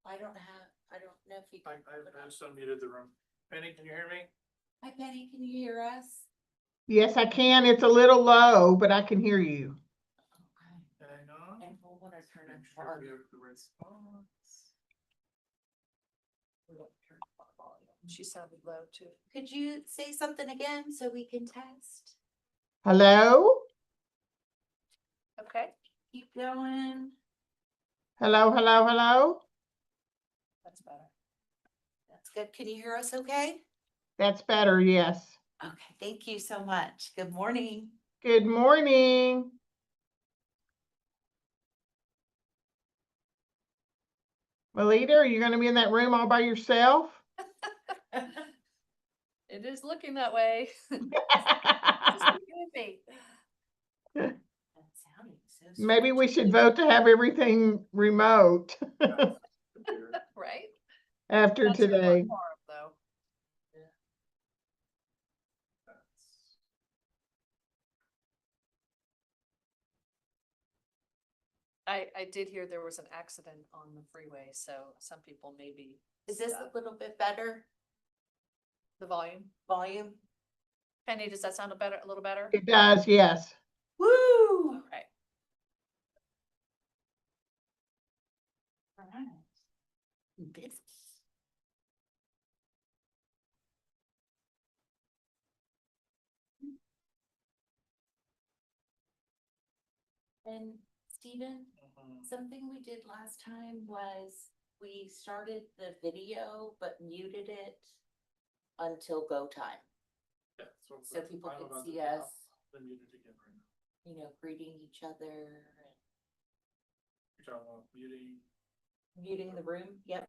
I don't know if you I can. put it on. just unmuted the room. Penny, can you hear me? Hi Penny, can you hear us? Yes, I can. It's a little low, but I can hear you. Okay. Hang on. And we'll want to turn Make it sure on. we have the right spots. She sounded low too. Could you say something again so we can test? Hello? Okay, Keep going. Hello, hello, hello? that's better. That's good. Can you hear us okay? That's better, yes. Okay, thank you so much. Good morning. Good morning. Melita, are you gonna be in that room all by yourself? It is looking that way. Just keep with me. That sounded so Maybe we strange. should vote to have everything remote Computer. Right? after That's your today. quorum, though. That's- I did hear there was an accident on the freeway, so some people may be. Is this a stuck. little bit better The volume? volume? Penny, does that sound a little better? It does, yes. Woo! Okay. All right. Business. And Stephen, Mhm. something we did last time was we started the video but muted it until go time. Yeah, So people I'm could about to see do us. that. Then muted again right now. You know, greeting each other You're talking about muting. and muting the room. Yep.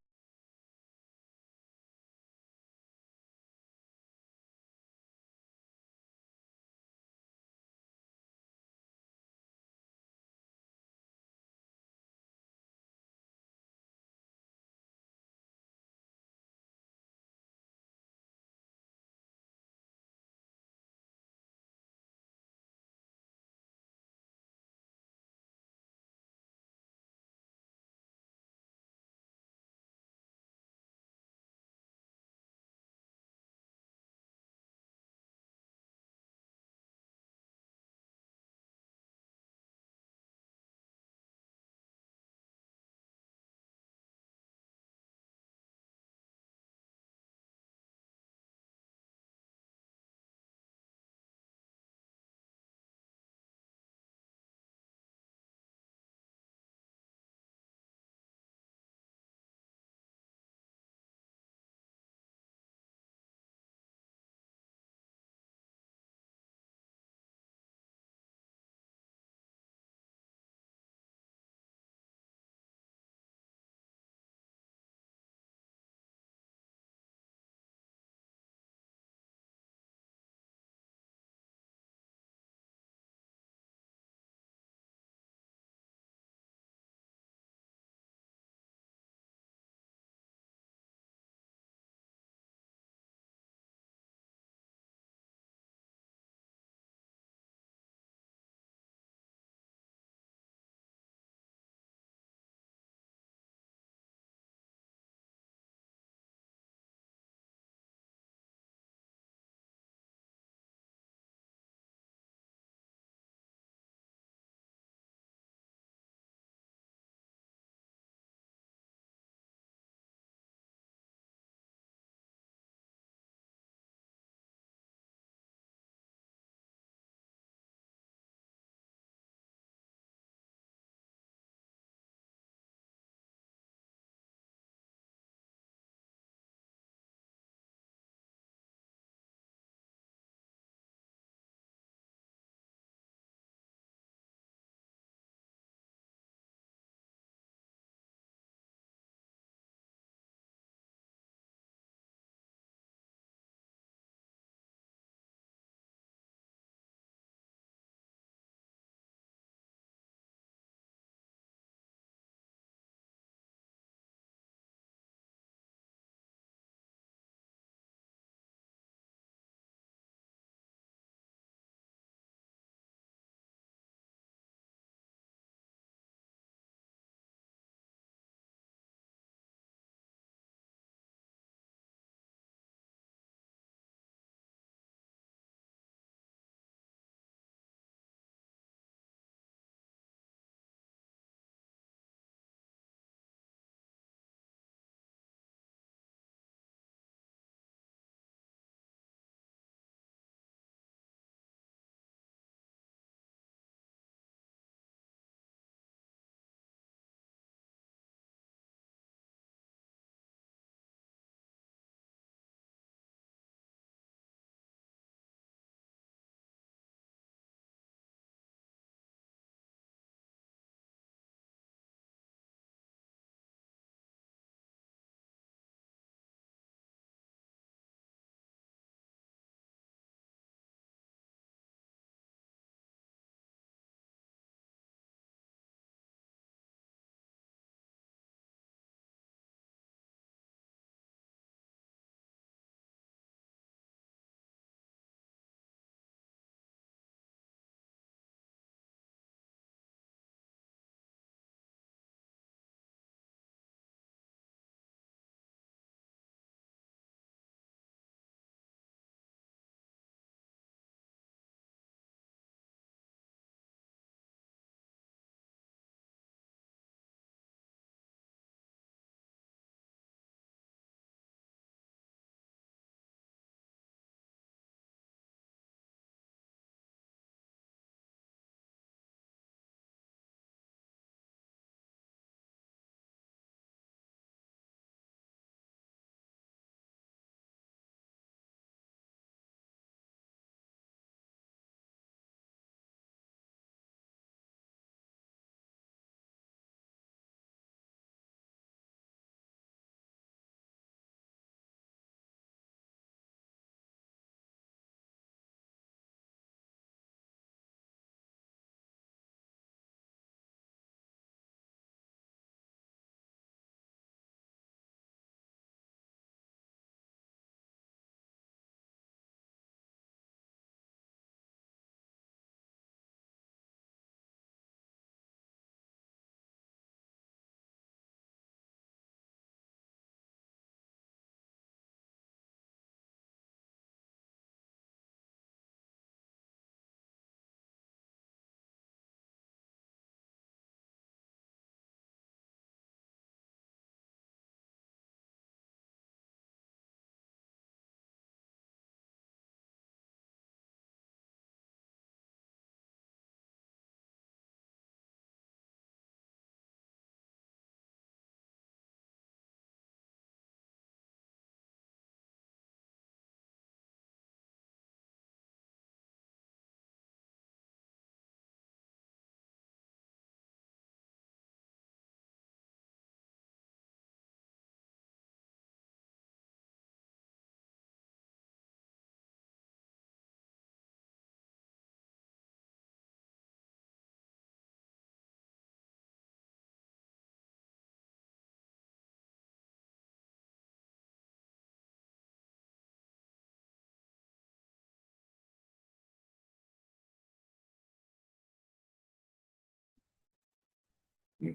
Good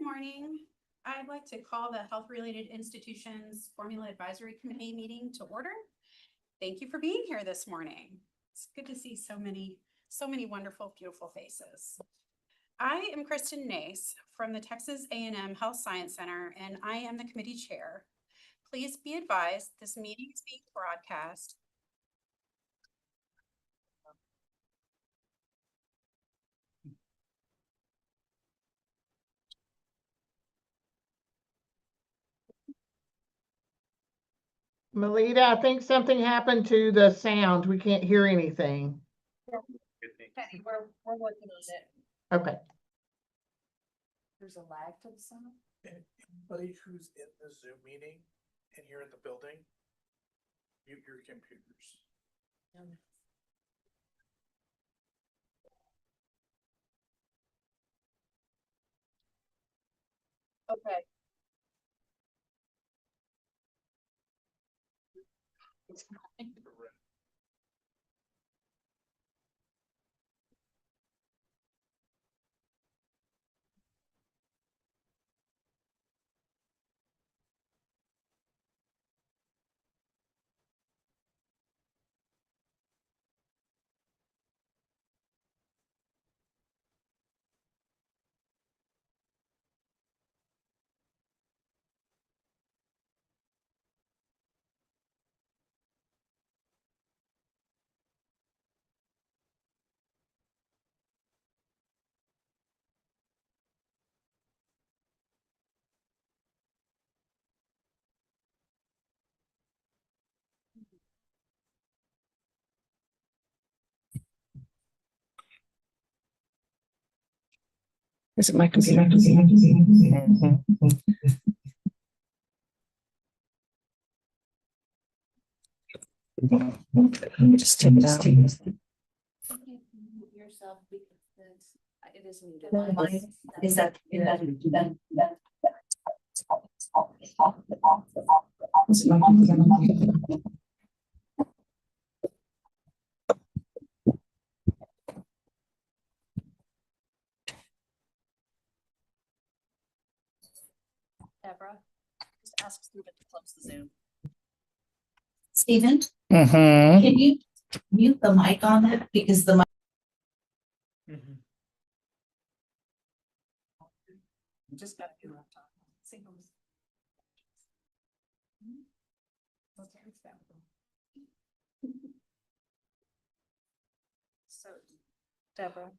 morning. I'd like to call the Health Related Institutions Formula Advisory Committee meeting to order. Thank you for being here this morning. It's good to see so many wonderful, beautiful faces. I am Kristen Nace from the Texas A&M Health Science Center, and I am the committee chair. Please be advised this meeting is being broadcast. Melita, I think something happened to the sound. We can't hear anything. Okay, we're working on it. Okay. There's a lag to the sound. Anybody who's in the Zoom meeting and you're in the building, mute your computers. Okay. Is it my computer? Just take it out. Yourself because It is muted. Is that? Is it my computer? Deborah, just ask Stephen to close the Zoom. Stephen, Mm-hmm. can you mute the mic on it because the mic. Just gotta do it. Singles. So, Deborah.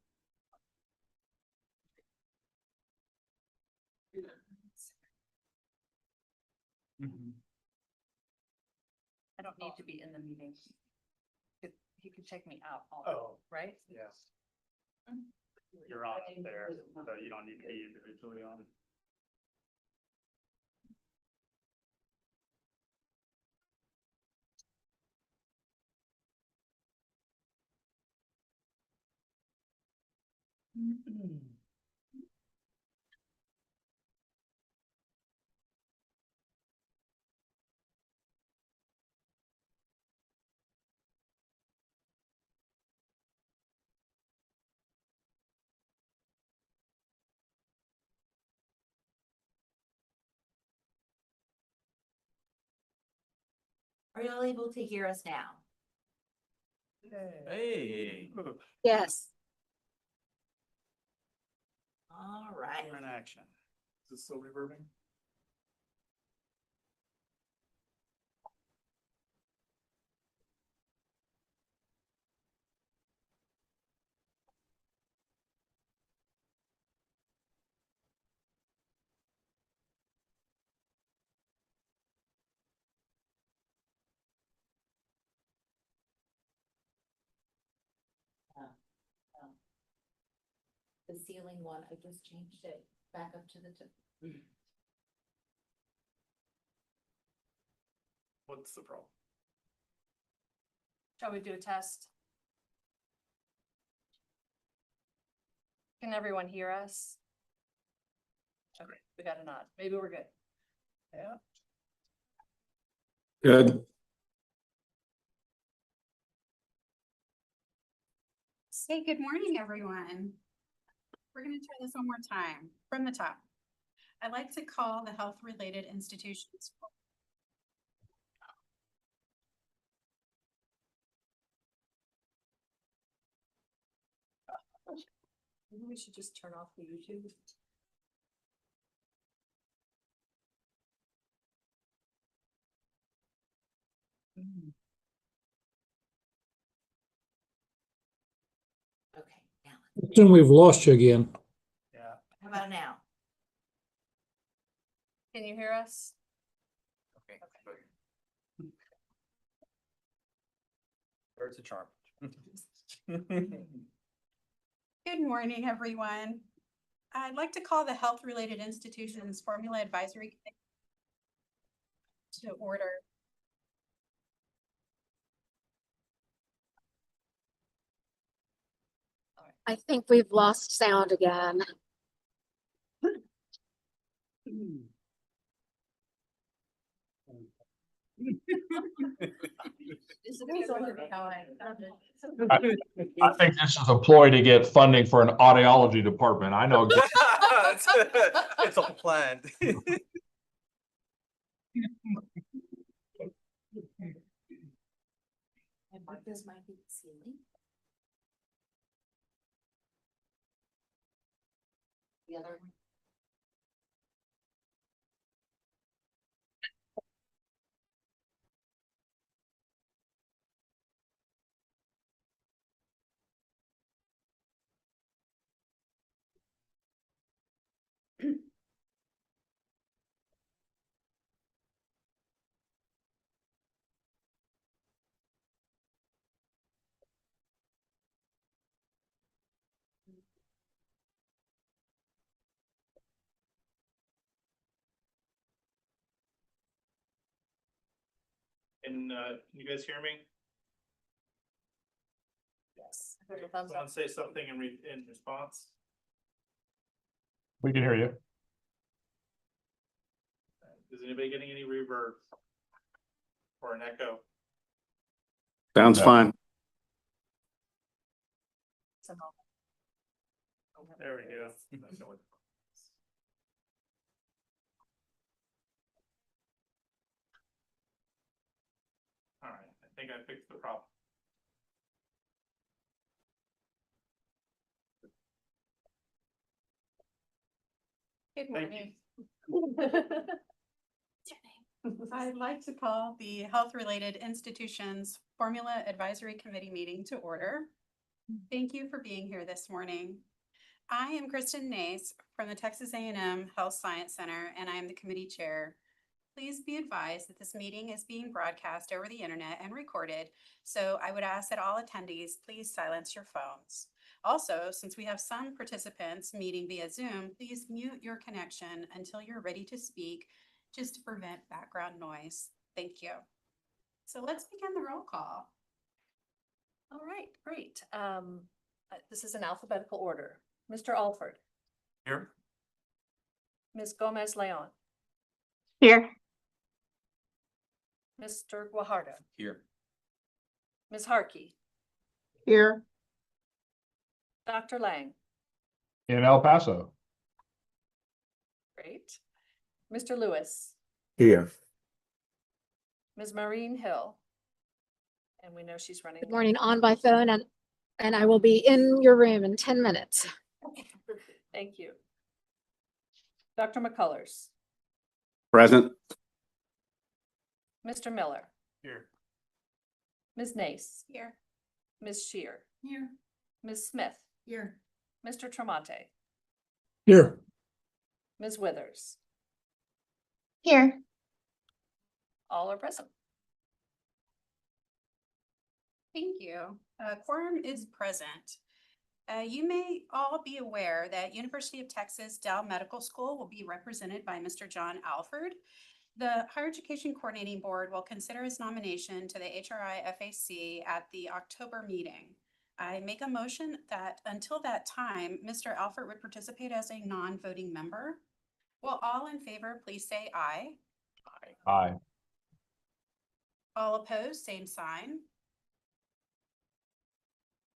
I don't need to be in the meeting. He could take me out, Oh, right? yes. You're on up there, so you don't need to be individually on. Are you all able to hear us now? Hey. Yes. All right. You're in action. Is this still reverbing? The ceiling one, I just changed it back up to the top. What's the problem? Shall we do a test? Can everyone hear us? Okay, we got a nod. Maybe we're good. Yeah. Good. Say good morning, everyone. We're gonna try this one more time from the top. I'd like to call the health-related institutions. Maybe we should just turn off the YouTube. Okay, now, Assume we've lost you again. Yeah. how about now? Can you hear us? Okay. Birds of charm. Good morning, everyone. I'd like to call the health-related institutions Formula Advisory Committee to order. I think we've lost sound again. I think this is a ploy to get funding for an audiology department. I know. It's all planned. And what this might be the ceiling? The other one? And, can you guys hear me? Yes. I heard a thumbs Someone up. say something in response? We can hear you. Is anybody getting any reverb? Or an echo? Sounds No. fine. There we go. All right, I think I fixed the problem. Good Thank morning. I'd like to call the Health-Related Institutions Formula Advisory Committee meeting to order. Thank you for being here this morning. I am Kristen Nace from the Texas A&M Health Science Center, and I am the committee chair. Please be advised that this meeting is being broadcast over the internet and recorded, so I would ask that all attendees please silence your phones. Also, since we have some participants meeting via Zoom, please mute your connection until you're ready to speak, just to prevent background noise. Thank you. So let's begin the roll call. All right, great. This is an alphabetical order. Mr. Alford, Here. Ms. Gomez Leon, Here. Mr. Guajardo, Here. Ms. Harkey, Here. Dr. Lang, In El Paso. great. Mr. Lewis, Here. Ms. Maureen Hill. And we know she's running. Good morning, on by phone, and I will be in your room in 10 minutes. Thank you. Dr. McCullers, Present. Mr. Miller, Here. Ms. Nace, Here. Ms. Shear, Here. Ms. Smith, Here. Mr. Tremonte, Here. Ms. Withers, Here. all are present. Thank you. Quorum is present. You may all be aware that University of Texas Dell Medical School will be represented by Mr. John Alford. The Higher Education Coordinating Board will consider his nomination to the HRI FAC at the October meeting. I make a motion that until that time, Mr. Alford would participate as a non-voting member. Will all in favor please say aye? Aye. All opposed, same sign.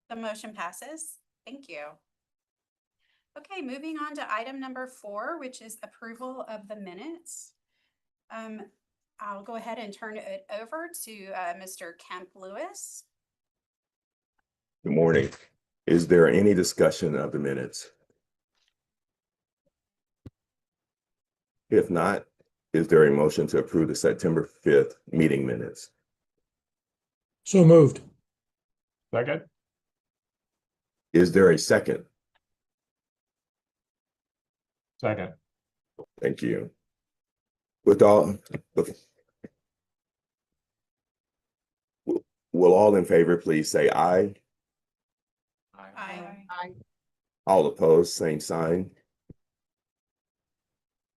The motion passes. Thank you. Okay, moving on to item number 4, which is approval of the minutes. I'll go ahead and turn it over to Mr. Kemp Lewis. Good morning. Is there any discussion of the minutes? If not, is there a motion to approve the September 5th meeting minutes? So moved. Second? Is there a second? Second. Thank you. With all, will all in favor please say aye? Aye. All opposed, same sign.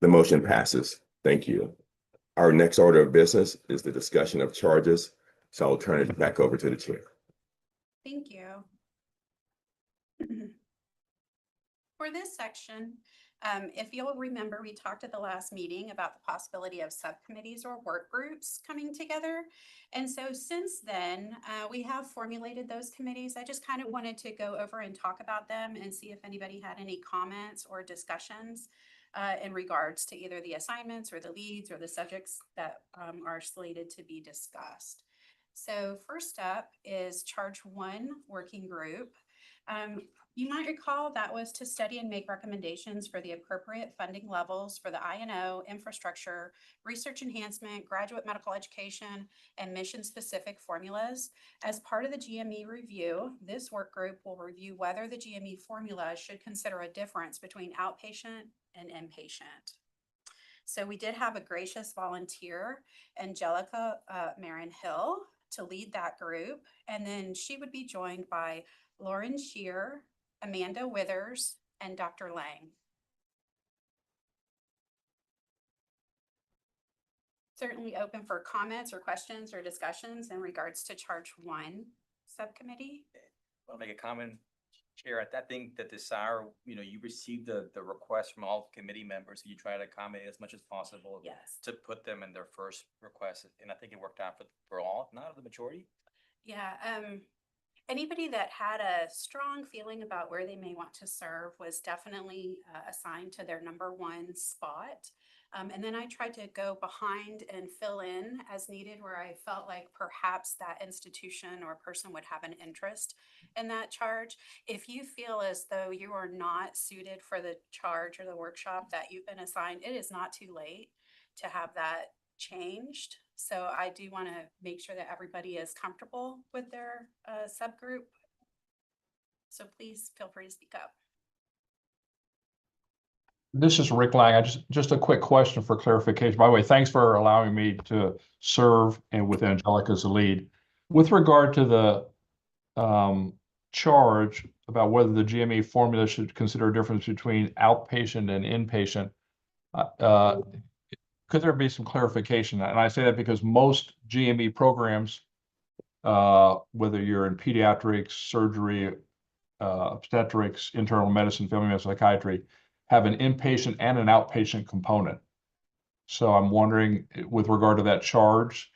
The motion passes. Thank you. Our next order of business is the discussion of charges. So I'll turn it back over to the chair. Thank you. For this section, if you'll remember, we talked at the last meeting about the possibility of subcommittees or work groups coming together. And so since then, we have formulated those committees. I just kind of wanted to go over and talk about them and see if anybody had any comments or discussions in regards to either the assignments or the leads or the subjects that are slated to be discussed. So first up is Charge 1 Working Group. You might recall that was to study and make recommendations for the appropriate funding levels for the I&O, infrastructure, research enhancement, graduate medical education, and mission-specific formulas. As part of the GME review, this work group will review whether the GME formula should consider a difference between outpatient and inpatient. So we did have a gracious volunteer, Angelica Marin Hill, to lead that group, and then she would be joined by Lauren Shear, Amanda Withers, and Dr. Lang. Certainly open for comments or questions or discussions in regards to Charge 1 subcommittee. I'll make a comment. Chair, I think that this hour, you received the request from all committee members. You try to accommodate as much as possible. Yes. To put them in their first request, and I think it worked out for all, if not the majority. Yeah, anybody that had a strong feeling about where they may want to serve was definitely assigned to their number one spot. And then I tried to go behind and fill in as needed where I felt like perhaps that institution or person would have an interest in that charge. If you feel as though you are not suited for the charge or the workshop that you've been assigned, it is not too late to have that changed. So I do want to make sure that everybody is comfortable with their subgroup. So please feel free to speak up. This is Rick Lang. Just a quick question for clarification. By the way, thanks for allowing me to serve and with Angelica as the lead. With regard to the charge about whether the GME formula should consider a difference between outpatient and inpatient, could there be some clarification? And I say that because most GME programs, whether you're in pediatrics, surgery, obstetrics, internal medicine, family medicine, psychiatry, have an inpatient and an outpatient component. So I'm wondering, with regard to that charge,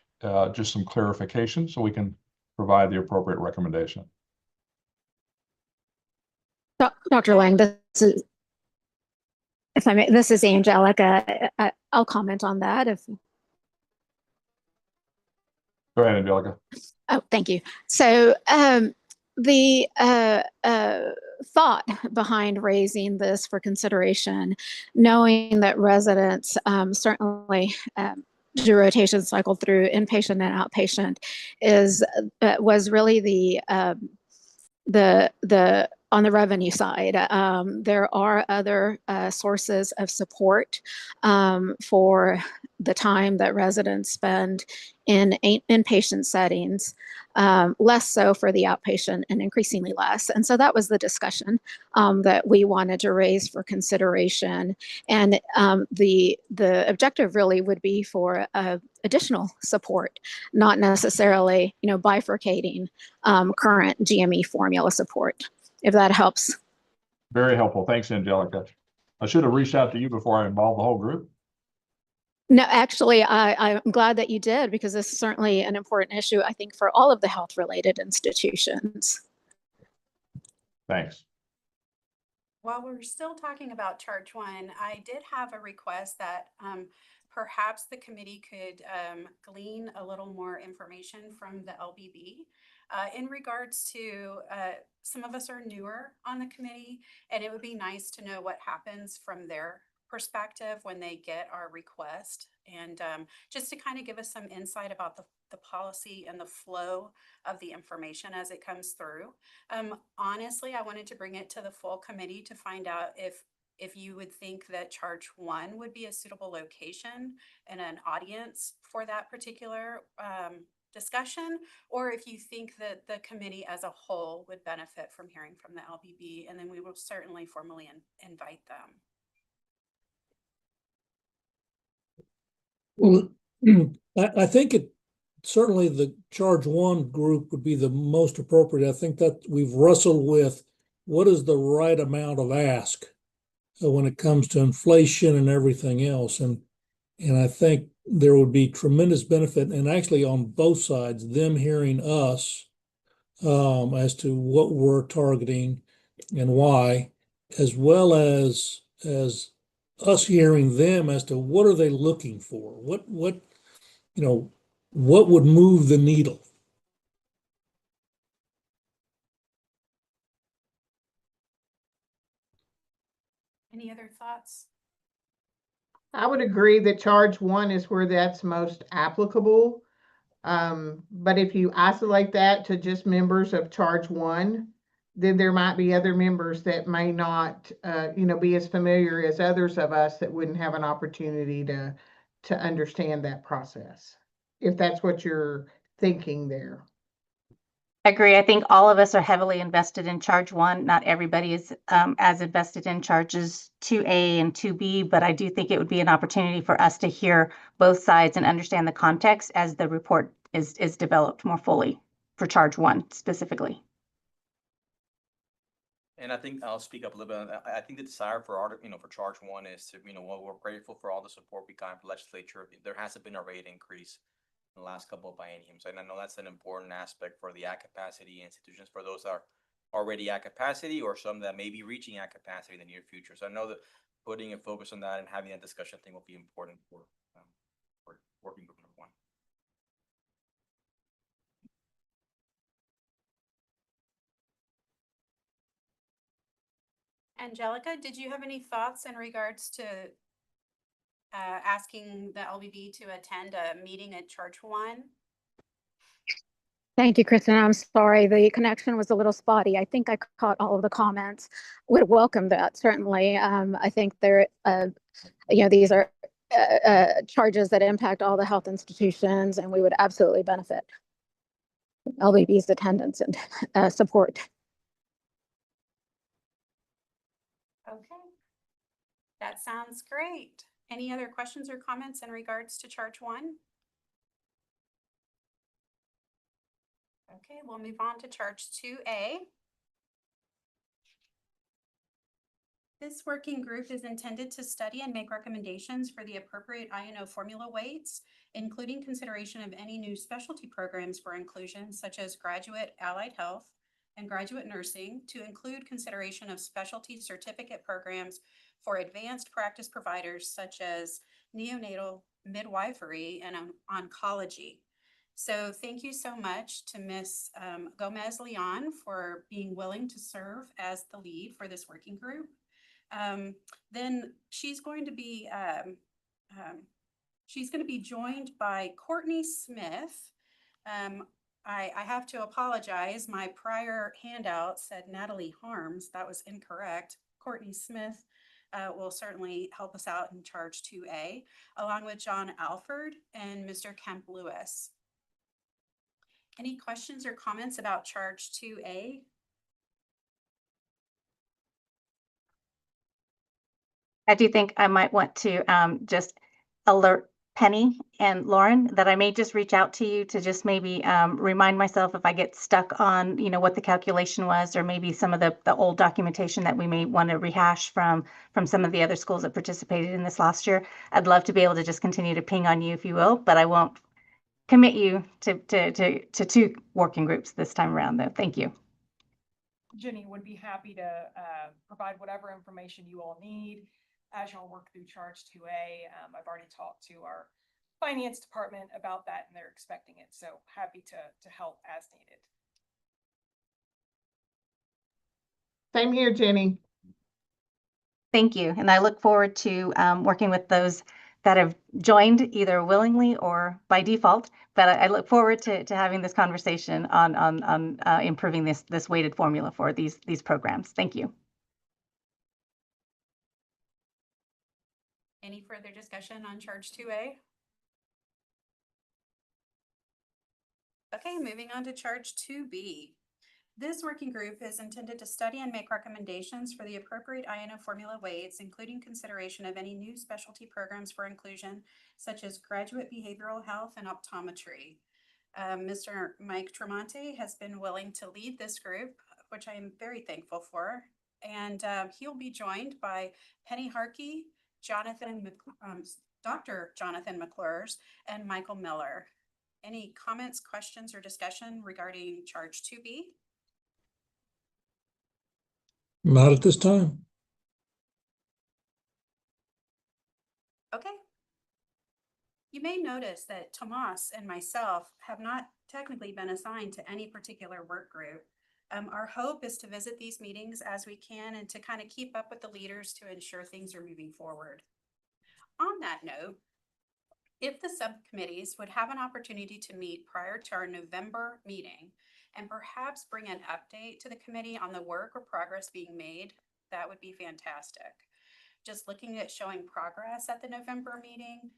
just some clarification so we can provide the appropriate recommendation. Dr. Lang, this is, if I may, this is Angelica. I'll comment on that. Go ahead, Angelica. Oh, thank you. So the thought behind raising this for consideration, knowing that residents certainly do rotation cycle through inpatient and outpatient, was really the on the revenue side. There are other sources of support for the time that residents spend in inpatient settings, less so for the outpatient and increasingly less. And so that was the discussion that we wanted to raise for consideration. And the objective really would be for additional support, not necessarily, bifurcating current GME formula support, if that helps. Very helpful. Thanks, Angelica. I should have reached out to you before I involved the whole group. No, actually, I'm glad that you did, because this is certainly an important issue, I think, for all of the health-related institutions. Thanks. While we're still talking about charge one, I did have a request that perhaps the committee could glean a little more information from the LBB in regards to some of us are newer on the committee, and it would be nice to know what happens from their perspective when they get our request, and just to kind of give us some insight about the policy and the flow of the information as it comes through. Honestly, I wanted to bring it to the full committee to find out if you would think that charge one would be a suitable location and an audience for that particular discussion, or if you think that the committee as a whole would benefit from hearing from the LBB, and then we will certainly formally invite them. Well, I think certainly the charge one group would be the most appropriate. I think that we've wrestled with what is the right amount of ask when it comes to inflation and everything else. And I think there would be tremendous benefit, and actually on both sides, them hearing us as to what we're targeting and why, as well as us hearing them as to what are they looking for, what would move the needle. Any other thoughts? I would agree that charge one is where that's most applicable. But if you isolate that to just members of charge one, then there might be other members that may not, be as familiar as others of us that wouldn't have an opportunity to understand that process, if that's what you're thinking there. I agree. I think all of us are heavily invested in charge one. Not everybody is as invested in charges 2A and 2B, but I do think it would be an opportunity for us to hear both sides and understand the context as the report is developed more fully for charge one specifically. And I think I'll speak up a little bit. I think the desire for for charge one is to, while we're grateful for all the support we got from the legislature, there hasn't been a rate increase in the last couple of bienniums. And I know that's an important aspect for the at capacity institutions, for those that are already at capacity or some that may be reaching at capacity in the near future. So I know that putting a focus on that and having that discussion, I think, will be important for working group number one. Angelica, did you have any thoughts in regards to asking the LBB to attend a meeting at Charge One? Thank you, Kristen. I'm sorry, the connection was a little spotty. I think I caught all of the comments. Would welcome that, certainly. I think there, these are charges that impact all the health institutions, and we would absolutely benefit LBB's attendance and support. Okay, that sounds great. Any other questions or comments in regards to Charge One? Okay, we'll move on to Charge 2A. This working group is intended to study and make recommendations for the appropriate INO formula weights, including consideration of any new specialty programs for inclusion, such as graduate allied health and graduate nursing, to include consideration of specialty certificate programs for advanced practice providers such as neonatal midwifery and oncology. So thank you so much to Ms. Gomez-Leon for being willing to serve as the lead for this working group. Then she's going to be joined by Courtney Smith. I have to apologize. My prior handout said Natalie Harms. That was incorrect. Courtney Smith will certainly help us out in Charge 2A, along with John Alford and Mr. Kemp Lewis. Any questions or comments about Charge 2A? I do think I might want to just alert Penny and Lauren that I may just reach out to you to just maybe remind myself if I get stuck on, what the calculation was, or maybe some of the old documentation that we may want to rehash from some of the other schools that participated in this last year. I'd love to be able to just continue to ping on you, if you will, but I won't commit you to two working groups this time around, though. Thank you. Jenny would be happy to provide whatever information you all need as y'all work through Charge 2A. I've already talked to our finance department about that, and they're expecting it. So happy to help as needed. Same here, Jenny. Thank you. And I look forward to working with those that have joined either willingly or by default. But I look forward to having this conversation on improving this weighted formula for these programs. Thank you. Any further discussion on Charge 2A? Okay, moving on to Charge 2B. This working group is intended to study and make recommendations for the appropriate INO formula weights, including consideration of any new specialty programs for inclusion, such as graduate behavioral health and optometry. Mr. Mike Tremonte has been willing to lead this group, which I am very thankful for. And he'll be joined by Penny Harkey, Dr. Jonathan McClures, and Michael Miller. Any comments, questions, or discussion regarding Charge 2B? Not at this time. Okay. You may notice that Tomas and myself have not technically been assigned to any particular work group. Our hope is to visit these meetings as we can and to kind of keep up with the leaders to ensure things are moving forward. On that note, if the subcommittees would have an opportunity to meet prior to our November meeting and perhaps bring an update to the committee on the work or progress being made, that would be fantastic. Just looking at showing progress at the November meeting,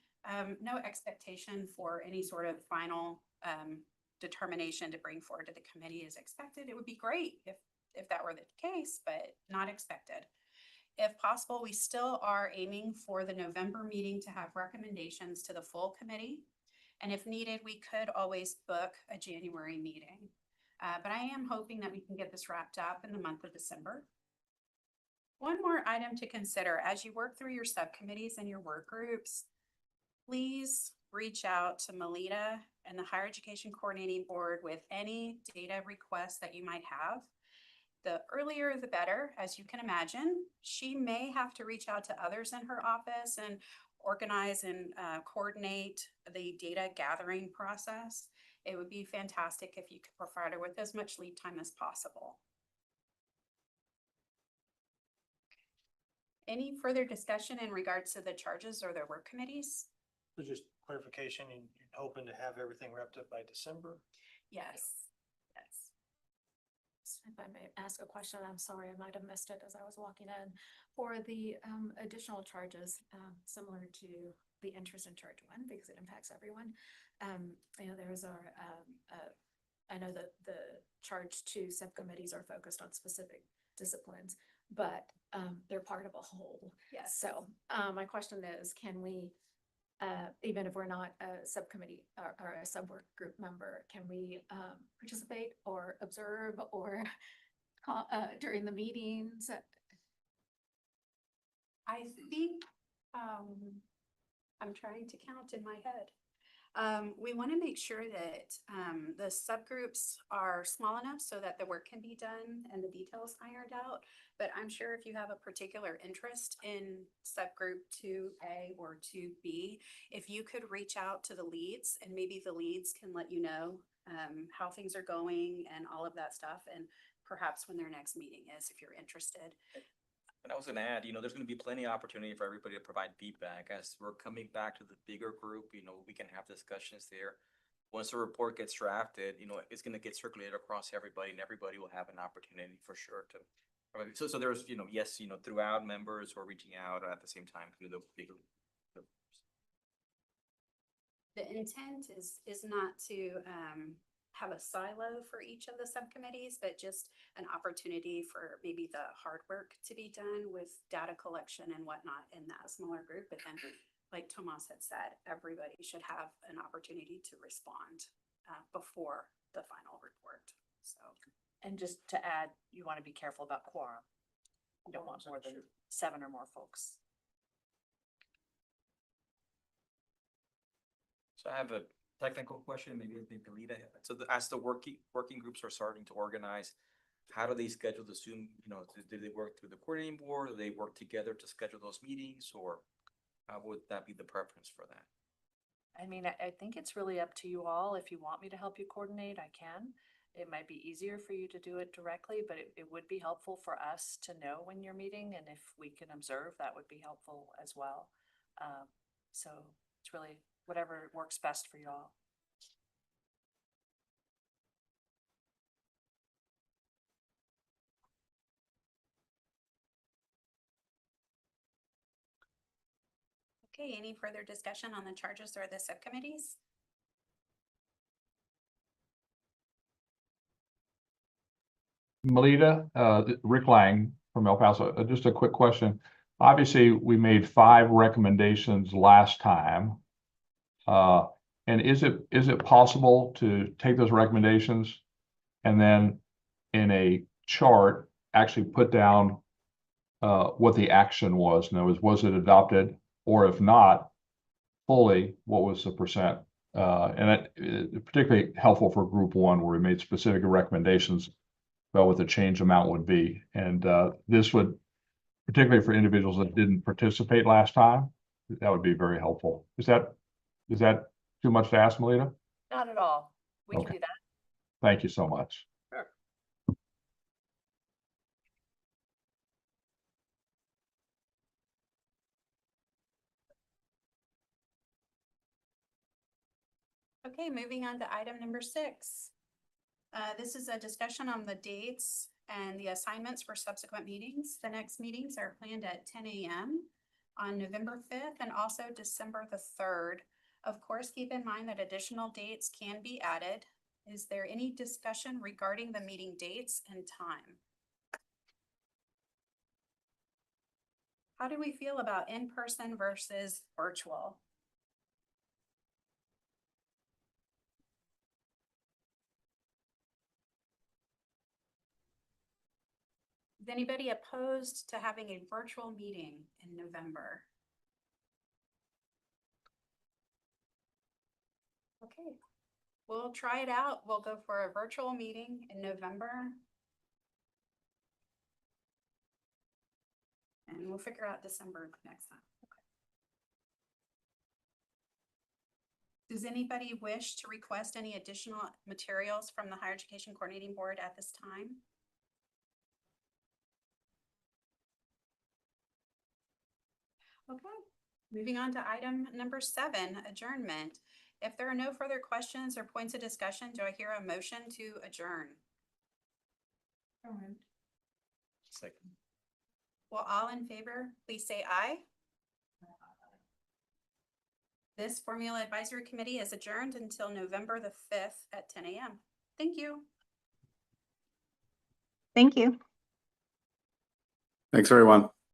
no expectation for any sort of final determination to bring forward to the committee is expected. It would be great if that were the case, but not expected. If possible, we still are aiming for the November meeting to have recommendations to the full committee. And if needed, we could always book a January meeting. But I am hoping that we can get this wrapped up in the month of December. One more item to consider as you work through your subcommittees and your work groups, please reach out to Melita and the Higher Education Coordinating Board with any data requests that you might have. The earlier the better, as you can imagine. She may have to reach out to others in her office and organize and coordinate the data gathering process. It would be fantastic if you could provide her with as much lead time as possible. Any further discussion in regards to the charges or the work committees? So just clarification, and you're hoping to have everything wrapped up by December? Yes, yes. If I may ask a question, I'm sorry, I might have missed it as I was walking in. For the additional charges, similar to the interest in charge one, because it impacts everyone. There's our, I know that the charge two subcommittees are focused on specific disciplines, but they're part of a whole. Yes. So my question is, can we, even if we're not a subcommittee or a sub-work group member, can we participate or observe or during the meetings? I think, I'm trying to count in my head. We want to make sure that the subgroups are small enough so that the work can be done and the details ironed out. But I'm sure if you have a particular interest in subgroup 2A or 2B, if you could reach out to the leads and maybe the leads can let you know how things are going and all of that stuff, and perhaps when their next meeting is, if you're interested. And I was gonna add, there's gonna be plenty of opportunity for everybody to provide feedback as we're coming back to the bigger group, we can have discussions there. Once the report gets drafted, it's gonna get circulated across everybody and everybody will have an opportunity for sure to. So there's, yes, throughout members who are reaching out at the same time through the bigger. The intent is not to have a silo for each of the subcommittees, but just an opportunity for maybe the hard work to be done with data collection and whatnot in that smaller group. But then, like Tomas had said, everybody should have an opportunity to respond before the final report. So. And just to add, you want to be careful about quorum. You don't want more than 7 or more folks. So I have a technical question, maybe Melita. So as the working groups are starting to organize, how do they schedule the Zoom? Do they work through the coordinating board? Do they work together to schedule those meetings, or how would that be the preference for that? I mean, I think it's really up to you all. If you want me to help you coordinate, I can. It might be easier for you to do it directly, but it would be helpful for us to know when you're meeting, and if we can observe, that would be helpful as well. So it's really whatever works best for you all. Okay, any further discussion on the charges or the subcommittees? Melita, Rick Lang from El Paso, just a quick question. Obviously, we made 5 recommendations last time. And is it possible to take those recommendations and then in a chart actually put down what the action was? In other words, was it adopted, or if not fully, what was the percent? And it particularly helpful for group 1 where we made specific recommendations about what the change amount would be. And this would, particularly for individuals that didn't participate last time, that would be very helpful. Is that too much to ask, Melita? Not at all. We can Okay. do that. Thank you so much. Sure. Okay, moving on to item number 6. This is a discussion on the dates and the assignments for subsequent meetings. The next meetings are planned at 10 a.m. on November 5th and also December the 3rd. Of course, keep in mind that additional dates can be added. Is there any discussion regarding the meeting dates and time? How do we feel about in-person versus virtual? Is anybody opposed to having a virtual meeting in November? Okay, we'll try it out. We'll go for a virtual meeting in November. And we'll figure out December next time. Does anybody wish to request any additional materials from the Higher Education Coordinating Board at this time? Okay, moving on to item number 7, adjournment. If there are no further questions or points of discussion, do I hear a motion to adjourn? Second. Well, all in favor, please say aye. This Formula Advisory Committee is adjourned until November the 5th at 10 a.m. Thank you. Thank you. Thanks, everyone.